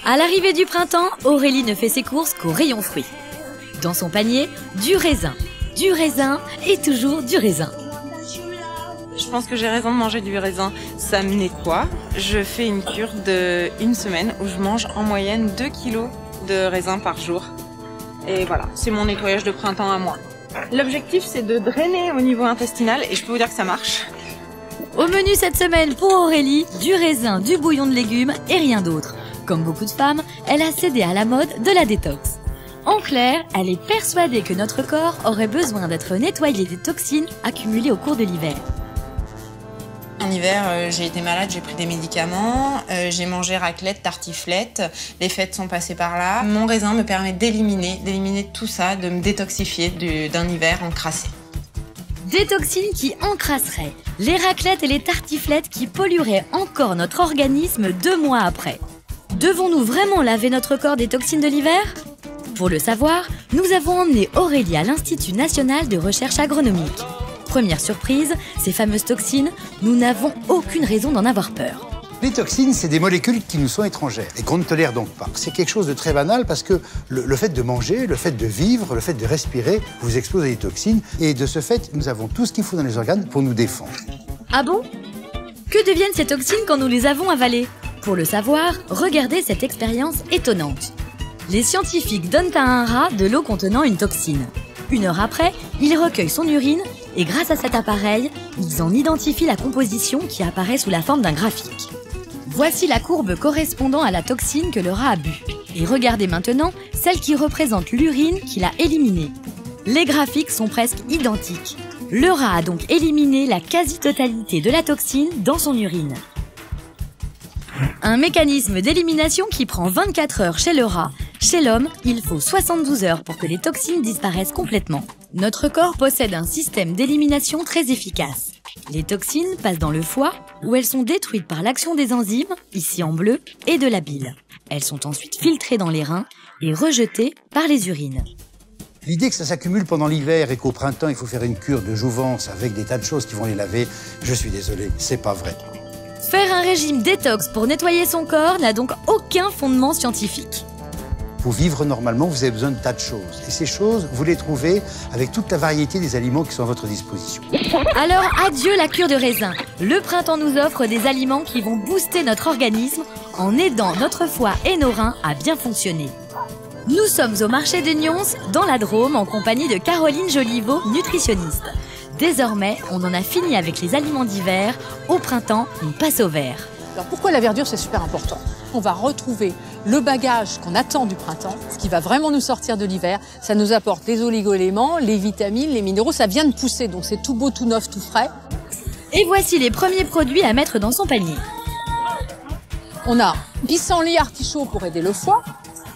À l'arrivée du printemps, Aurélie ne fait ses courses qu'au rayon fruits. Dans son panier, du raisin et toujours du raisin. Je pense que j'ai raison de manger du raisin. Ça me nettoie. Je fais une cure de 1 semaine où je mange en moyenne 2 kilos de raisin par jour. Et voilà, c'est mon nettoyage de printemps à moi. L'objectif, c'est de drainer au niveau intestinal et je peux vous dire que ça marche. Au menu cette semaine pour Aurélie, du raisin, du bouillon de légumes et rien d'autre. Comme beaucoup de femmes, elle a cédé à la mode de la détox. En clair, elle est persuadée que notre corps aurait besoin d'être nettoyé des toxines accumulées au cours de l'hiver. En hiver, j'ai été malade, j'ai pris des médicaments, j'ai mangé raclette, tartiflette, les fêtes sont passées par là. Mon raisin me permet d'éliminer tout ça, de me détoxifier d'un hiver encrassé. Des toxines qui encrasseraient, les raclettes et les tartiflettes qui pollueraient encore notre organisme 2 mois après. Devons-nous vraiment laver notre corps des toxines de l'hiver ? Pour le savoir, nous avons emmené Aurélie à l'Institut national de recherche agronomique. Première surprise, ces fameuses toxines, nous n'avons aucune raison d'en avoir peur. Les toxines, c'est des molécules qui nous sont étrangères et qu'on ne tolère donc pas. C'est quelque chose de très banal parce que le fait de manger, le fait de vivre, le fait de respirer vous expose à des toxines. Et de ce fait, nous avons tout ce qu'il faut dans les organes pour nous défendre. Ah bon ? Que deviennent ces toxines quand nous les avons avalées ? Pour le savoir, regardez cette expérience étonnante. Les scientifiques donnent à un rat de l'eau contenant une toxine. 1 heure après, ils recueillent son urine et grâce à cet appareil, ils en identifient la composition qui apparaît sous la forme d'un graphique. Voici la courbe correspondant à la toxine que le rat a bu. Et regardez maintenant celle qui représente l'urine qu'il a éliminée. Les graphiques sont presque identiques. Le rat a donc éliminé la quasi-totalité de la toxine dans son urine. Un mécanisme d'élimination qui prend 24 heures chez le rat. Chez l'homme, il faut 72 heures pour que les toxines disparaissent complètement. Notre corps possède un système d'élimination très efficace. Les toxines passent dans le foie, où elles sont détruites par l'action des enzymes, ici en bleu, et de la bile. Elles sont ensuite filtrées dans les reins et rejetées par les urines. L'idée que ça s'accumule pendant l'hiver et qu'au printemps, il faut faire une cure de jouvence avec des tas de choses qui vont les laver, je suis désolé, c'est pas vrai. Faire un régime détox pour nettoyer son corps n'a donc aucun fondement scientifique. Pour vivre normalement, vous avez besoin de tas de choses. Et ces choses, vous les trouvez avec toute la variété des aliments qui sont à votre disposition. Alors adieu la cure de raisin. Le printemps nous offre des aliments qui vont booster notre organisme en aidant notre foie et nos reins à bien fonctionner. Nous sommes au marché de Nyons, dans la Drôme, en compagnie de Caroline Joliveau, nutritionniste. Désormais, on en a fini avec les aliments d'hiver. Au printemps, on passe au vert. Alors pourquoi la verdure, c'est super important ? On va retrouver le bagage qu'on attend du printemps, ce qui va vraiment nous sortir de l'hiver. Ça nous apporte les oligo-éléments, les vitamines, les minéraux, ça vient de pousser, donc c'est tout beau, tout neuf, tout frais. Et voici les premiers produits à mettre dans son panier. On a pissenlit, artichaut pour aider le foie.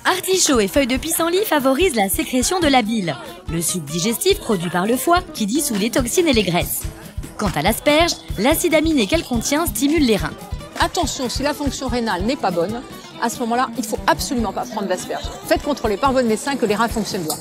Artichaut et feuilles de pissenlit favorisent la sécrétion de la bile, le suc digestif produit par le foie qui dissout les toxines et les graisses. Quant à l'asperge, l'acide aminé qu'elle contient stimule les reins. Attention, si la fonction rénale n'est pas bonne, à ce moment-là, il ne faut absolument pas prendre d'asperges. Faites contrôler par votre médecin que les reins fonctionnent bien.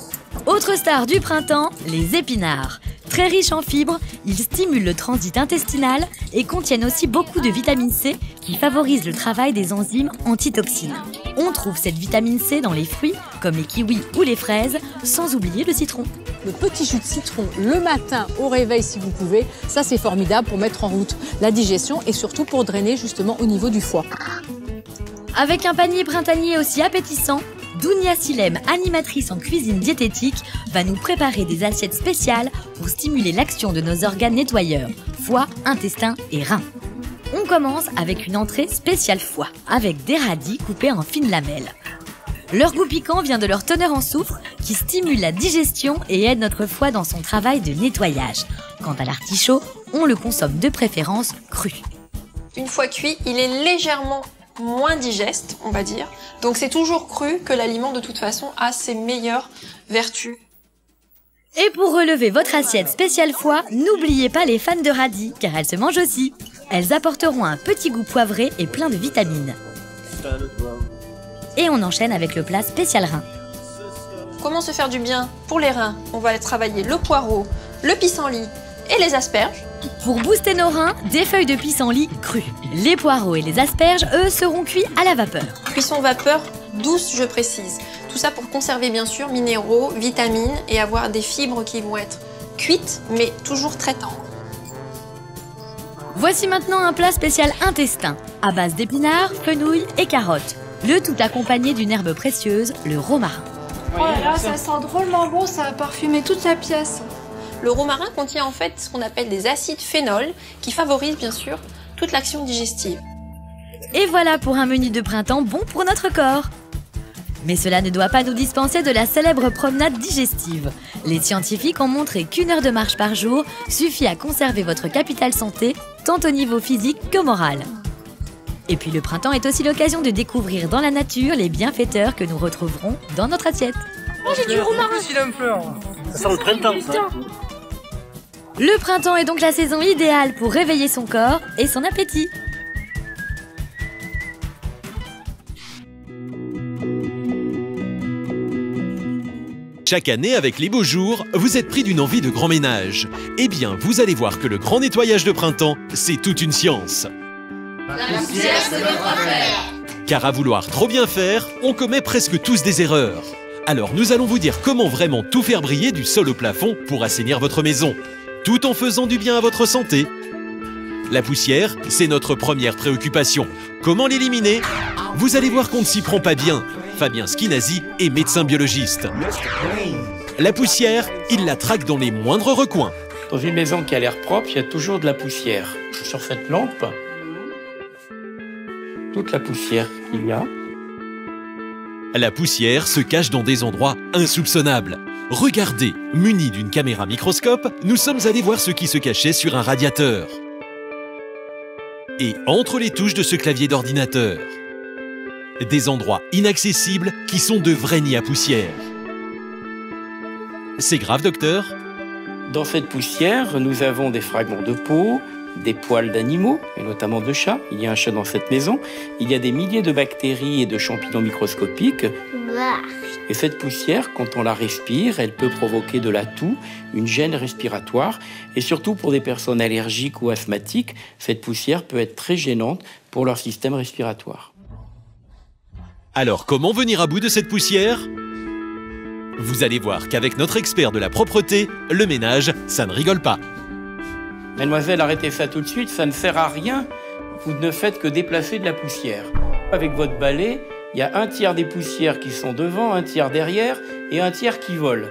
Autre star du printemps, les épinards. Très riches en fibres, ils stimulent le transit intestinal et contiennent aussi beaucoup de vitamine C qui favorise le travail des enzymes antitoxines. On trouve cette vitamine C dans les fruits, comme les kiwis ou les fraises, sans oublier le citron. Le petit jus de citron le matin au réveil si vous pouvez, ça c'est formidable pour mettre en route la digestion et surtout pour drainer justement au niveau du foie. Avec un panier printanier aussi appétissant, Dounia Silem, animatrice en cuisine diététique, va nous préparer des assiettes spéciales pour stimuler l'action de nos organes nettoyeurs, foie, intestin et reins. On commence avec une entrée spéciale foie, avec des radis coupés en fines lamelles. Leur goût piquant vient de leur teneur en soufre qui stimule la digestion et aide notre foie dans son travail de nettoyage. Quant à l'artichaut, on le consomme de préférence cru. Une fois cuit, il est légèrement moins digeste, on va dire. Donc c'est toujours cru que l'aliment de toute façon a ses meilleures vertus. Et pour relever votre assiette spéciale foie, n'oubliez pas les fans de radis, car elles se mangent aussi. Elles apporteront un petit goût poivré et plein de vitamines. Et on enchaîne avec le plat spécial rein. comment se faire du bien pour les reins? On va travailler le poireau, le pissenlit et les asperges. Pour booster nos reins, des feuilles de pissenlit crues. Les poireaux et les asperges, eux, seront cuits à la vapeur. Cuisson vapeur douce, je précise. Tout ça pour conserver bien sûr minéraux, vitamines et avoir des fibres qui vont être cuites mais toujours très tendres. Voici maintenant un plat spécial intestin, à base d'épinards, fenouil et carottes. Le tout accompagné d'une herbe précieuse, le romarin. Oh là là, ça sent drôlement bon, ça a parfumé toute la pièce. Le romarin contient en fait ce qu'on appelle des acides phénols qui favorisent bien sûr toute l'action digestive. Et voilà pour un menu de printemps bon pour notre corps. Mais cela ne doit pas nous dispenser de la célèbre promenade digestive. Les scientifiques ont montré qu'1 heure de marche par jour suffit à conserver votre capital santé, tant au niveau physique que moral. Et puis le printemps est aussi l'occasion de découvrir dans la nature les bienfaiteurs que nous retrouverons dans notre assiette. Oh, j'ai du romarin. Ça sent le printemps, ça. Le printemps est donc la saison idéale pour réveiller son corps et son appétit. Chaque année, avec les beaux jours, vous êtes pris d'une envie de grand ménage. Eh bien, vous allez voir que le grand nettoyage de printemps, c'est toute une science. La poussière, c'est notre affaire. Car à vouloir trop bien faire, on commet presque tous des erreurs. Alors nous allons vous dire comment vraiment tout faire briller du sol au plafond pour assainir votre maison, tout en faisant du bien à votre santé. La poussière, c'est notre première préoccupation. Comment l'éliminer? Vous allez voir qu'on ne s'y prend pas bien. Fabien Skinazi est médecin biologiste. La poussière, il la traque dans les moindres recoins. Dans une maison qui a l'air propre, il y a toujours de la poussière. Sur cette lampe, toute la poussière qu'il y a. La poussière se cache dans des endroits insoupçonnables. Regardez, munis d'une caméra microscope, nous sommes allés voir ce qui se cachait sur un radiateur. Et entre les touches de ce clavier d'ordinateur. Des endroits inaccessibles qui sont de vrais nids à poussière. C'est grave, docteur? Dans cette poussière, nous avons des fragments de peau, des poils d'animaux, et notamment de chats. Il y a un chat dans cette maison. Il y a des milliers de bactéries et de champignons microscopiques. Et cette poussière, quand on la respire, elle peut provoquer de la toux, une gêne respiratoire. Et surtout pour des personnes allergiques ou asthmatiques, cette poussière peut être très gênante pour leur système respiratoire. Alors, comment venir à bout de cette poussière? Vous allez voir qu'avec notre expert de la propreté, le ménage, ça ne rigole pas. Mademoiselle, arrêtez ça tout de suite, ça ne sert à rien. Vous ne faites que déplacer de la poussière. Avec votre balai, il y a un tiers des poussières qui sont devant, un tiers derrière et un tiers qui volent.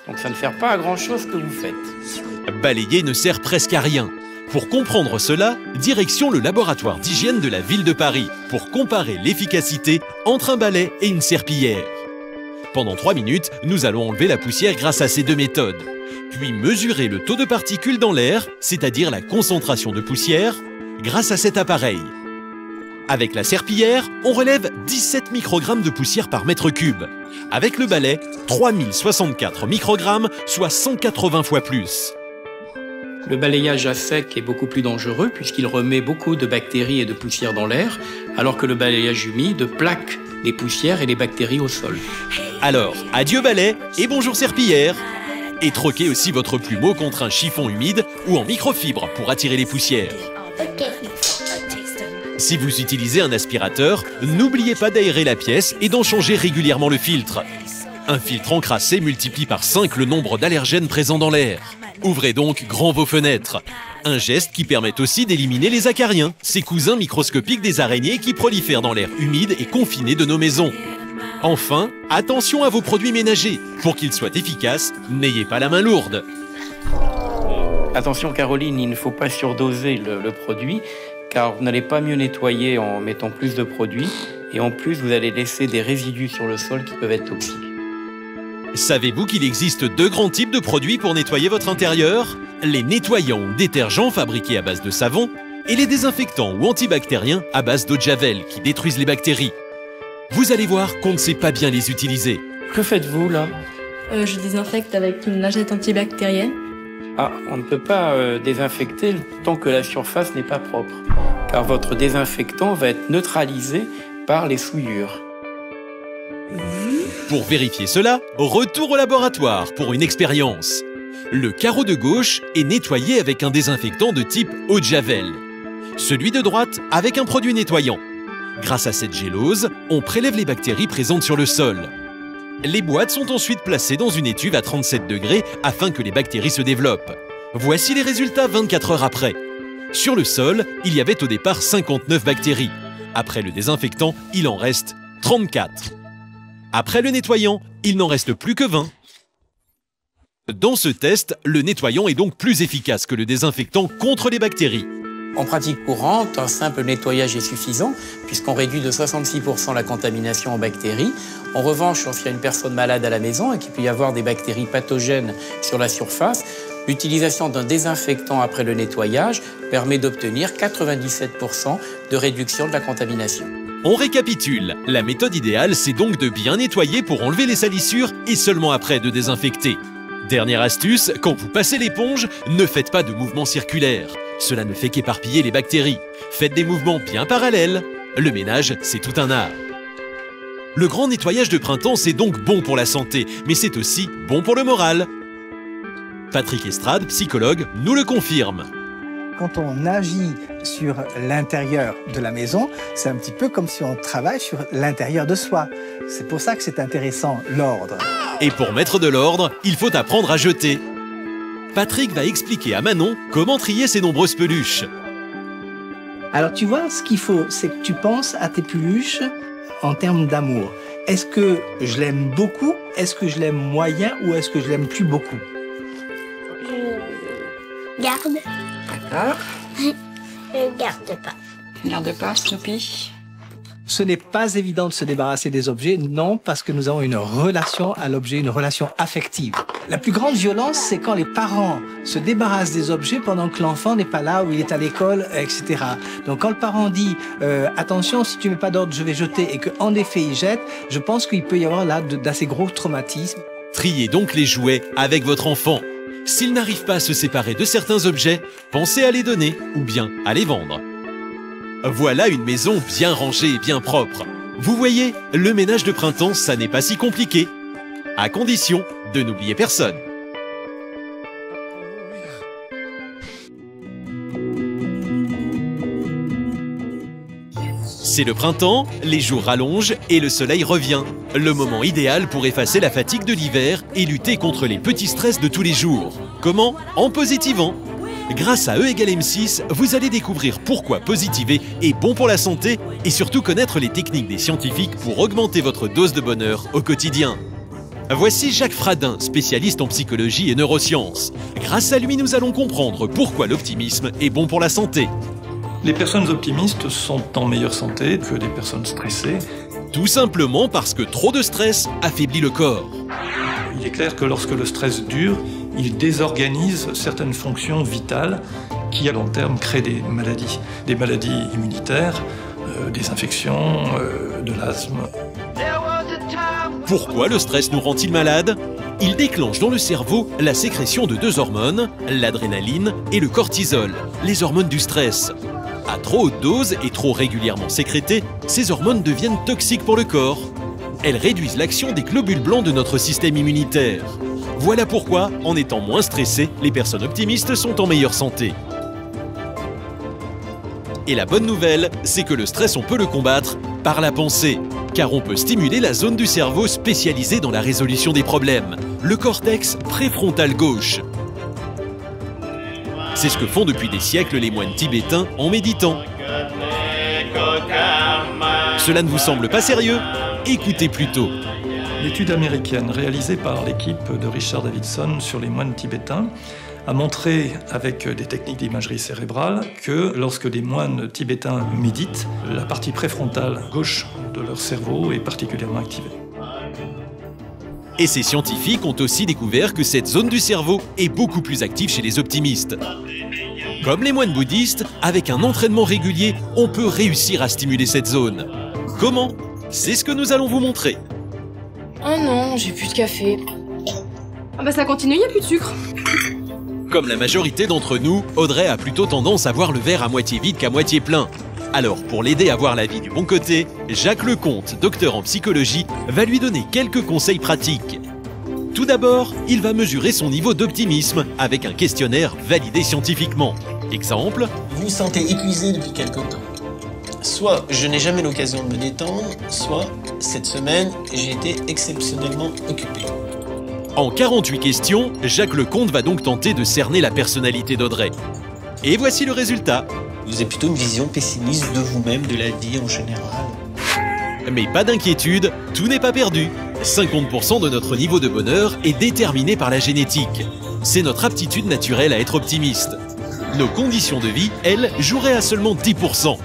Donc ça ne sert pas à grand-chose que vous faites. Balayer ne sert presque à rien. Pour comprendre cela, direction le laboratoire d'hygiène de la ville de Paris pour comparer l'efficacité entre un balai et une serpillière. Pendant 3 minutes, nous allons enlever la poussière grâce à ces deux méthodes. Puis mesurer le taux de particules dans l'air, c'est-à-dire la concentration de poussière, grâce à cet appareil. Avec la serpillière, on relève 17 microgrammes de poussière par mètre cube. Avec le balai, 3064 microgrammes, soit 180 fois plus. Le balayage à sec est beaucoup plus dangereux puisqu'il remet beaucoup de bactéries et de poussière dans l'air, alors que le balayage humide plaque les poussières et les bactéries au sol. Alors, adieu balai et bonjour serpillière. Et troquez aussi votre plumeau contre un chiffon humide ou en microfibre pour attirer les poussières. Si vous utilisez un aspirateur, n'oubliez pas d'aérer la pièce et d'en changer régulièrement le filtre. Un filtre encrassé multiplie par 5 le nombre d'allergènes présents dans l'air. Ouvrez donc grand vos fenêtres. Un geste qui permet aussi d'éliminer les acariens, ces cousins microscopiques des araignées qui prolifèrent dans l'air humide et confiné de nos maisons. Enfin, attention à vos produits ménagers. Pour qu'ils soient efficaces, n'ayez pas la main lourde. Attention Caroline, il ne faut pas surdoser le produit, car vous n'allez pas mieux nettoyer en mettant plus de produits, et en plus vous allez laisser des résidus sur le sol qui peuvent être toxiques. Savez-vous qu'il existe 2 grands types de produits pour nettoyer votre intérieur? Les nettoyants ou détergents fabriqués à base de savon et les désinfectants ou antibactériens à base d'eau de javel qui détruisent les bactéries. Vous allez voir qu'on ne sait pas bien les utiliser. Que faites-vous là? Je désinfecte avec une lingette antibactérienne. Ah, on ne peut pas désinfecter tant que la surface n'est pas propre, car votre désinfectant va être neutralisé par les souillures. Pour vérifier cela, retour au laboratoire pour une expérience. Le carreau de gauche est nettoyé avec un désinfectant de type eau de javel. Celui de droite avec un produit nettoyant. Grâce à cette gélose, on prélève les bactéries présentes sur le sol. Les boîtes sont ensuite placées dans une étuve à 37 degrés afin que les bactéries se développent. Voici les résultats 24 heures après. Sur le sol, il y avait au départ 59 bactéries. Après le désinfectant, il en reste 34. Après le nettoyant, il n'en reste plus que 20. Dans ce test, le nettoyant est donc plus efficace que le désinfectant contre les bactéries. En pratique courante, un simple nettoyage est suffisant puisqu'on réduit de 66% la contamination en bactéries. En revanche, lorsqu'il y a une personne malade à la maison et qu'il peut y avoir des bactéries pathogènes sur la surface, l'utilisation d'un désinfectant après le nettoyage permet d'obtenir 97% de réduction de la contamination. On récapitule. La méthode idéale, c'est donc de bien nettoyer pour enlever les salissures et seulement après de désinfecter. Dernière astuce, quand vous passez l'éponge, ne faites pas de mouvements circulaires. Cela ne fait qu'éparpiller les bactéries. Faites des mouvements bien parallèles. Le ménage, c'est tout un art. Le grand nettoyage de printemps, c'est donc bon pour la santé, mais c'est aussi bon pour le moral. Patrick Estrade, psychologue, nous le confirme. Quand on agit sur l'intérieur de la maison, c'est un petit peu comme si on travaille sur l'intérieur de soi. C'est pour ça que c'est intéressant, l'ordre. Et pour mettre de l'ordre, il faut apprendre à jeter. Patrick va expliquer à Manon comment trier ses nombreuses peluches. Alors tu vois, ce qu'il faut, c'est que tu penses à tes peluches en termes d'amour. Est-ce que je l'aime beaucoup? Est-ce que je l'aime moyen? Ou est-ce que je l'aime plus beaucoup? Je garde. D'accord. Je garde pas. Garde pas, Snoopy. Ce n'est pas évident de se débarrasser des objets, non, parce que nous avons une relation à l'objet, une relation affective. La plus grande violence, c'est quand les parents se débarrassent des objets pendant que l'enfant n'est pas là, ou il est à l'école, etc. Donc quand le parent dit attention, si tu mets pas d'ordre, je vais jeter, et qu'en effet il jette, je pense qu'il peut y avoir là d'assez gros traumatismes. Triez donc les jouets avec votre enfant. S'il n'arrive pas à se séparer de certains objets, pensez à les donner ou bien à les vendre. Voilà une maison bien rangée et bien propre. Vous voyez, le ménage de printemps, ça n'est pas si compliqué. À condition de n'oublier personne. C'est le printemps, les jours rallongent et le soleil revient. Le moment idéal pour effacer la fatigue de l'hiver et lutter contre les petits stress de tous les jours. Comment? En positivant. Grâce à E = M6, vous allez découvrir pourquoi positiver est bon pour la santé et surtout connaître les techniques des scientifiques pour augmenter votre dose de bonheur au quotidien. Voici Jacques Fradin, spécialiste en psychologie et neurosciences. Grâce à lui, nous allons comprendre pourquoi l'optimisme est bon pour la santé. Les personnes optimistes sont en meilleure santé que les personnes stressées. Tout simplement parce que trop de stress affaiblit le corps. Il est clair que lorsque le stress dure, il désorganise certaines fonctions vitales qui, à long terme, créent des maladies immunitaires, des infections, de l'asthme. Pourquoi le stress nous rend-il malade? Il déclenche dans le cerveau la sécrétion de deux hormones, l'adrénaline et le cortisol, les hormones du stress. À trop haute dose et trop régulièrement sécrétées, ces hormones deviennent toxiques pour le corps. Elles réduisent l'action des globules blancs de notre système immunitaire. Voilà pourquoi, en étant moins stressés, les personnes optimistes sont en meilleure santé. Et la bonne nouvelle, c'est que le stress, on peut le combattre par la pensée. Car on peut stimuler la zone du cerveau spécialisée dans la résolution des problèmes, le cortex préfrontal gauche. C'est ce que font depuis des siècles les moines tibétains en méditant. Cela ne vous semble pas sérieux? Écoutez plutôt. L'étude américaine réalisée par l'équipe de Richard Davidson sur les moines tibétains a montré, avec des techniques d'imagerie cérébrale, que lorsque les moines tibétains méditent, la partie préfrontale gauche de leur cerveau est particulièrement activée. Et ces scientifiques ont aussi découvert que cette zone du cerveau est beaucoup plus active chez les optimistes. Comme les moines bouddhistes, avec un entraînement régulier, on peut réussir à stimuler cette zone. Comment? C'est ce que nous allons vous montrer. Oh non, j'ai plus de café. Ah bah ça continue, y a plus de sucre. Comme la majorité d'entre nous, Audrey a plutôt tendance à voir le verre à moitié vide qu'à moitié plein. Alors pour l'aider à voir la vie du bon côté, Jacques Lecomte, docteur en psychologie, va lui donner quelques conseils pratiques. Tout d'abord, il va mesurer son niveau d'optimisme avec un questionnaire validé scientifiquement. Exemple, vous vous sentez épuisé depuis quelque temps. Soit je n'ai jamais l'occasion de me détendre, soit cette semaine j'ai été exceptionnellement occupé. En 48 questions, Jacques Lecomte va donc tenter de cerner la personnalité d'Audrey. Et voici le résultat. Vous avez plutôt une vision pessimiste de vous-même, de la vie en général. Mais pas d'inquiétude, tout n'est pas perdu. 50% de notre niveau de bonheur est déterminé par la génétique. C'est notre aptitude naturelle à être optimiste. Nos conditions de vie, elles, joueraient à seulement 10%.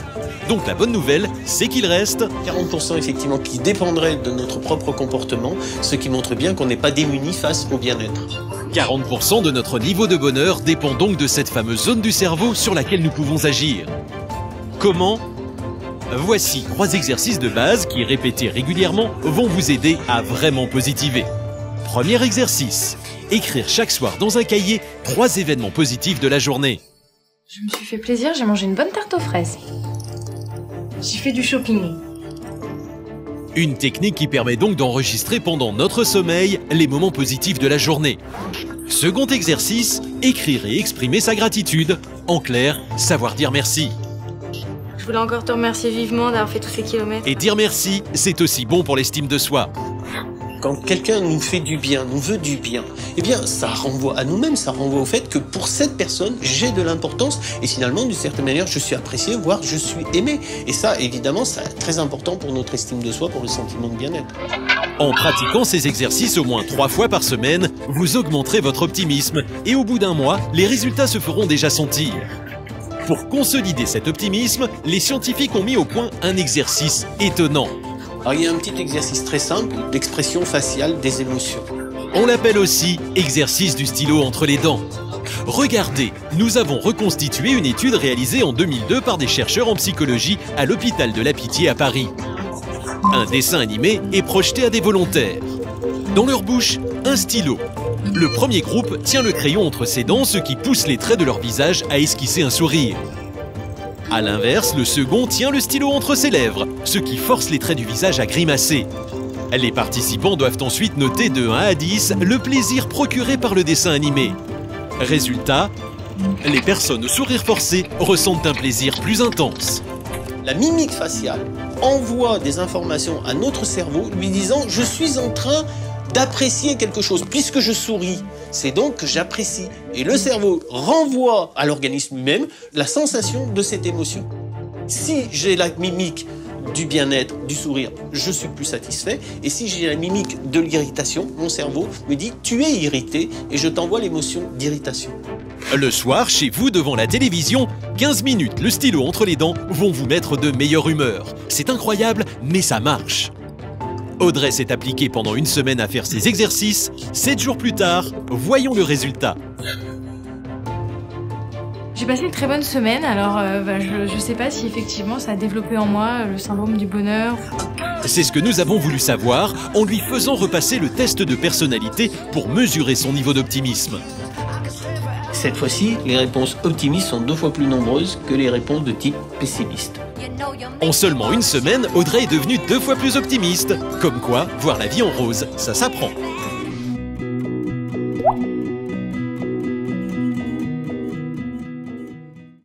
Donc la bonne nouvelle, c'est qu'il reste 40% effectivement qui dépendraient de notre propre comportement, ce qui montre bien qu'on n'est pas démuni face au bien-être. 40% de notre niveau de bonheur dépend donc de cette fameuse zone du cerveau sur laquelle nous pouvons agir. Comment ? Voici 3 exercices de base qui, répétés régulièrement, vont vous aider à vraiment positiver. Premier exercice, écrire chaque soir dans un cahier 3 événements positifs de la journée. Je me suis fait plaisir, j'ai mangé une bonne tarte aux fraises. J'ai fait du shopping. Une technique qui permet donc d'enregistrer pendant notre sommeil les moments positifs de la journée. Second exercice, écrire et exprimer sa gratitude. En clair, savoir dire merci. Je voulais encore te remercier vivement d'avoir fait tous ces kilomètres. Et dire merci, c'est aussi bon pour l'estime de soi. Quand quelqu'un nous fait du bien, nous veut du bien, eh bien ça renvoie à nous-mêmes, ça renvoie au fait que pour cette personne, j'ai de l'importance et finalement, d'une certaine manière, je suis apprécié, voire je suis aimé. Et ça, évidemment, c'est très important pour notre estime de soi, pour le sentiment de bien-être. En pratiquant ces exercices au moins 3 fois par semaine, vous augmenterez votre optimisme et au bout d'un mois, les résultats se feront déjà sentir. Pour consolider cet optimisme, les scientifiques ont mis au point un exercice étonnant. Alors il y a un petit exercice très simple d'expression faciale des émotions. On l'appelle aussi exercice du stylo entre les dents. Regardez, nous avons reconstitué une étude réalisée en 2002 par des chercheurs en psychologie à l'hôpital de la Pitié à Paris. Un dessin animé est projeté à des volontaires. Dans leur bouche, un stylo. Le premier groupe tient le crayon entre ses dents, ce qui pousse les traits de leur visage à esquisser un sourire. A l'inverse, le second tient le stylo entre ses lèvres, ce qui force les traits du visage à grimacer. Les participants doivent ensuite noter de 1 à 10 le plaisir procuré par le dessin animé. Résultat, les personnes au sourire forcé ressentent un plaisir plus intense. La mimique faciale envoie des informations à notre cerveau lui disant « je suis en train d'apprécier quelque chose, puisque je souris, c'est donc que j'apprécie. » Et le cerveau renvoie à l'organisme lui-même la sensation de cette émotion. Si j'ai la mimique du bien-être, du sourire, je suis plus satisfait. Et si j'ai la mimique de l'irritation, mon cerveau me dit « tu es irrité » et je t'envoie l'émotion d'irritation. Le soir, chez vous, devant la télévision, 15 minutes, le stylo entre les dents, vont vous mettre de meilleure humeur. C'est incroyable, mais ça marche. Audrey s'est appliquée pendant 1 semaine à faire ses exercices. 7 jours plus tard, voyons le résultat. J'ai passé une très bonne semaine, alors je sais pas si effectivement ça a développé en moi le syndrome du bonheur. C'est ce que nous avons voulu savoir en lui faisant repasser le test de personnalité pour mesurer son niveau d'optimisme. Cette fois-ci, les réponses optimistes sont 2 fois plus nombreuses que les réponses de type pessimiste. En seulement 1 semaine, Audrey est devenue 2 fois plus optimiste. Comme quoi, voir la vie en rose, ça s'apprend.